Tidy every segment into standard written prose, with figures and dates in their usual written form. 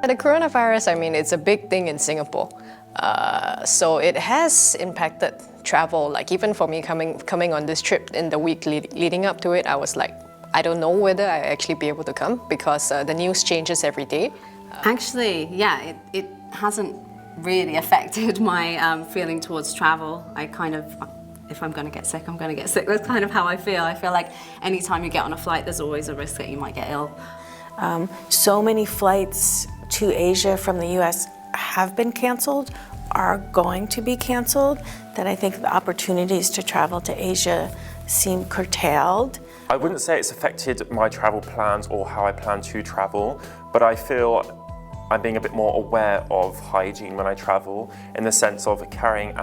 The coronavirus, I mean, it's a big thing in Singapore. So it has impacted travel. Like even for me coming on this trip in the week leading up to it, I was like, I don't know whether I actually be able to come because the news changes every day. Actually, yeah, it hasn't really affected my feeling towards travel. I kind of, if I'm going to get sick, I'm going to get sick. That's kind of how I feel. I feel like anytime you get on a flight, there's always a risk that you might get ill. So many flights to Asia from the US have been canceled, are going to be canceled, that I think the opportunities to travel to Asia seem curtailed. I wouldn't say it's affected my travel plans or how I plan to travel, but I feel I'm being a bit more aware of hygiene when I travel, in the sense of carrying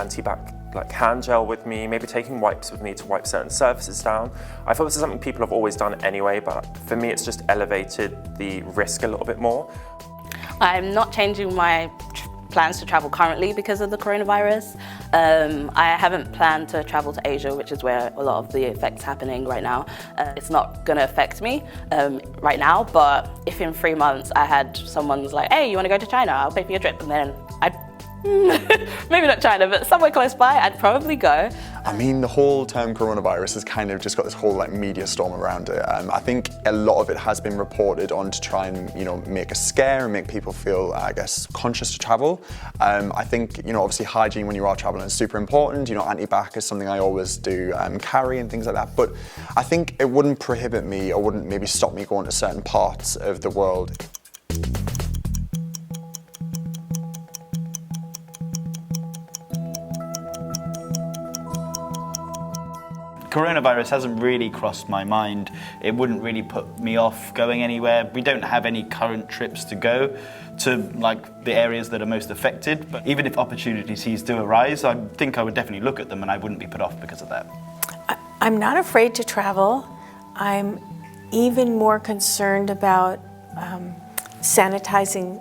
like hand gel with me, maybe taking wipes with me to wipe certain surfaces down. I thought this is something people have always done anyway, but for me it's just elevated the risk a little bit more. I'm not changing my plans to travel currently because of the coronavirus. I haven't planned to travel to Asia, which is where a lot of the effect's happening right now. It's not going to affect me right now, but if in 3 months I had someone's like, hey, you want to go to China? I'll pay for your trip, and then I'd maybe not China, but somewhere close by, I'd probably go. I mean, the whole term coronavirus has kind of just got this whole like media storm around it. I think a lot of it has been reported on to try and, make a scare and make people feel, I guess, conscious to travel. I think, obviously hygiene when you are traveling is super important. Anti-bac is something I always do carry and things like that. But I think it wouldn't prohibit me or wouldn't maybe stop me going to certain parts of the world. Coronavirus hasn't really crossed my mind. It wouldn't really put me off going anywhere. We don't have any current trips to go to like the areas that are most affected, but even if opportunities do arise, I think I would definitely look at them and I wouldn't be put off because of that. I'm not afraid to travel. I'm even more concerned about sanitizing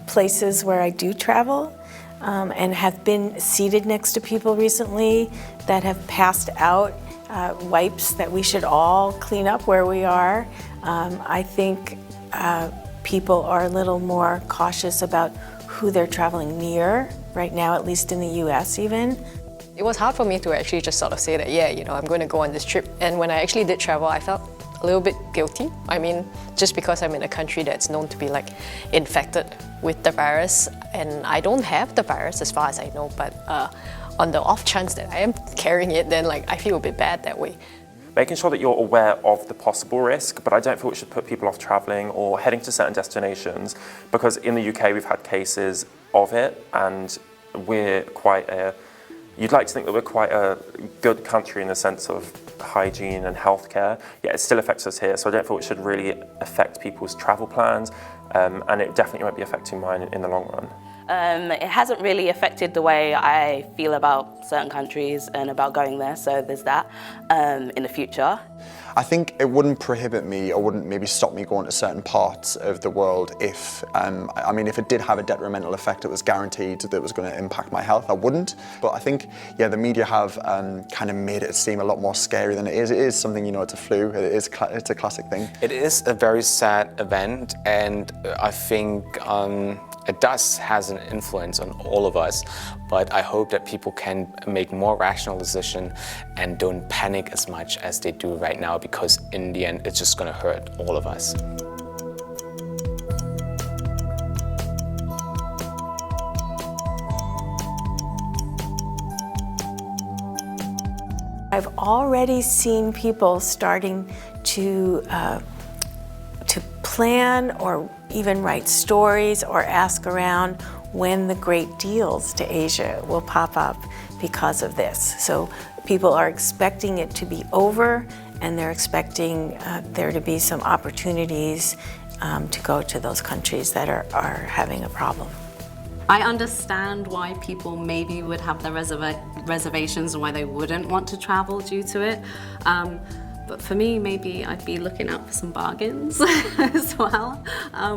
places where I do travel. And have been seated next to people recently that have passed out wipes that we should all clean up where we are. I think people are a little more cautious about who they're traveling near right now, at least in the US even. It was hard for me to actually just sort of say that, yeah, I'm going to go on this trip. And when I actually did travel, I felt a little bit guilty. I mean, just because I'm in a country that's known to be like infected with the virus, and I don't have the virus as far as I know, but on the off chance that I am carrying it, then I feel a bit bad that way. Making sure that you're aware of the possible risk, but I don't feel it should put people off travelling or heading to certain destinations, because in the UK we've had cases of it, and you'd like to think that we're quite a good country in the sense of hygiene and healthcare, yet it still affects us here, so I don't feel it should really affect people's travel plans, and it definitely won't be affecting mine in the long run. It hasn't really affected the way I feel about certain countries and about going there, so there's that in the future. I think it wouldn't prohibit me or wouldn't maybe stop me going to certain parts of the world if, if it did have a detrimental effect, it was guaranteed that it was going to impact my health, I wouldn't. But I think, the media have kind of made it seem a lot more scary than it is. It is something, it's a flu, it's a classic thing. It is a very sad event, and I think it has an influence on all of us, but I hope that people can make more rational decisions and don't panic as much as they do right now, because in the end it's just going to hurt all of us. I've already seen people starting to plan or even write stories or ask around when the great deals to Asia will pop up because of this. So people are expecting it to be over, and they're expecting there to be some opportunities to go to those countries that are having a problem. I understand why people maybe would have their reservations and why they wouldn't want to travel due to it. But for me, maybe I'd be looking out for some bargains as well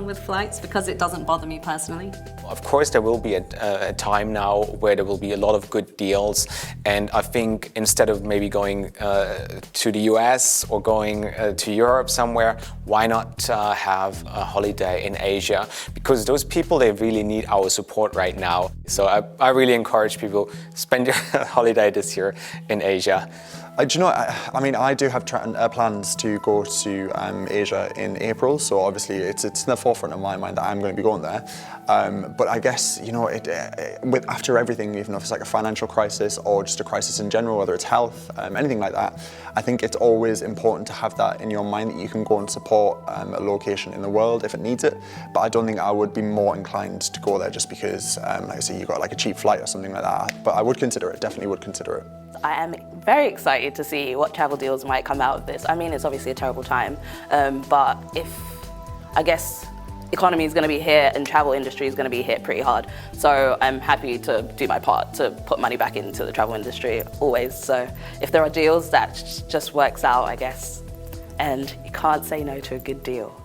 with flights, because it doesn't bother me personally. Of course, there will be a time now where there will be a lot of good deals, and I think instead of maybe going to the US or going to Europe somewhere, why not have a holiday in Asia? Because those people, they really need our support right now. So I really encourage people, spend your holiday this year in Asia. Do you know, I mean, I do have plans to go to Asia in April, so obviously it's in the forefront of my mind that I'm going to be going there. But I guess, you know, after everything, even if it's like a financial crisis or just a crisis in general, whether it's health, anything like that, I think it's always important to have that in your mind that you can go and support a location in the world if it needs it. But I don't think I would be more inclined to go there just because, like I say, you got like a cheap flight or something like that. But I would consider it, definitely would consider it. I am very excited to see what travel deals might come out of this. I mean, it's obviously a terrible time, but I guess economy is going to be hit and travel industry is going to be hit pretty hard. So I'm happy to do my part to put money back into the travel industry always. So if there are deals that just works out, I guess, and you can't say no to a good deal.